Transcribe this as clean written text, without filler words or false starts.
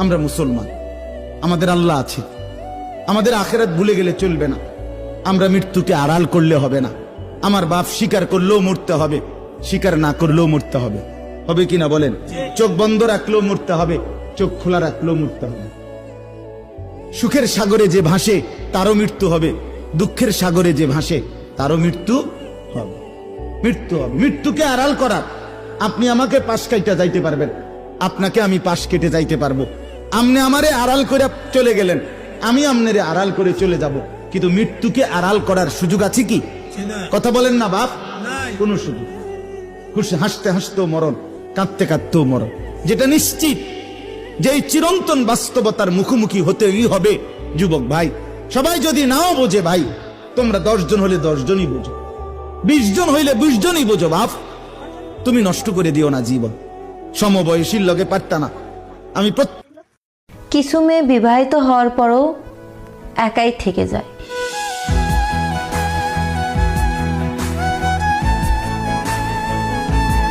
আমরা মুসলমান, আমাদের আল্লাহ আছে, আমাদের আখেরাত ভুলে গেলে চলবে না। আমরা মৃত্যুকে আড়াল করলে হবে না। আমার বাপ স্বীকার করলেও মরতে হবে, স্বীকার না করলেও মরতে হবে। হবে কিনা বলেন? চোখ বন্ধ রাখলেও মরতে হবে, চোখ খোলা রাখলেও মরতে হবে। সুখের সাগরে যে ভাসে তারও মৃত্যু হবে, দুঃখের সাগরে যে ভাসে তারও মৃত্যু হবে। মৃত্যু হবে। মৃত্যুকে আড়াল করার, আপনি আমাকে পাশ কাইটা যাইতে পারবেন, আপনাকে আমি পাশ কেটে যাইতে পারবো। আপনি আমারে আড়াল করে চলে গেলেন, আমি আপনারে আড়াল করে চলে যাব, কিন্তু মৃত্যুকে আড়াল করার সুযোগ আছে কি? কথা বলেন না বাপ, কোন সুযোগ। খুশি হাসতে হাসতেও মরণ, কাঁদতে কাঁদতেও মরণ। যেটা নিশ্চিত যে এই চিরন্তন বাস্তবতার মুখোমুখি হতেই হবে। যুবক ভাই, সবাই যদি নাও বোঝে ভাই, তোমরা 10 জন হলে 10 জনই বোঝো, 20 জন হইলে 20 জনই বোঝো। বাপ, তুমি নষ্ট করে দিও না জীবন। সমবয়সীর লগে পারতা না। আমি কিছু মেয়ে বিবাহিত হওয়ার পরও একাই থেকে যায়।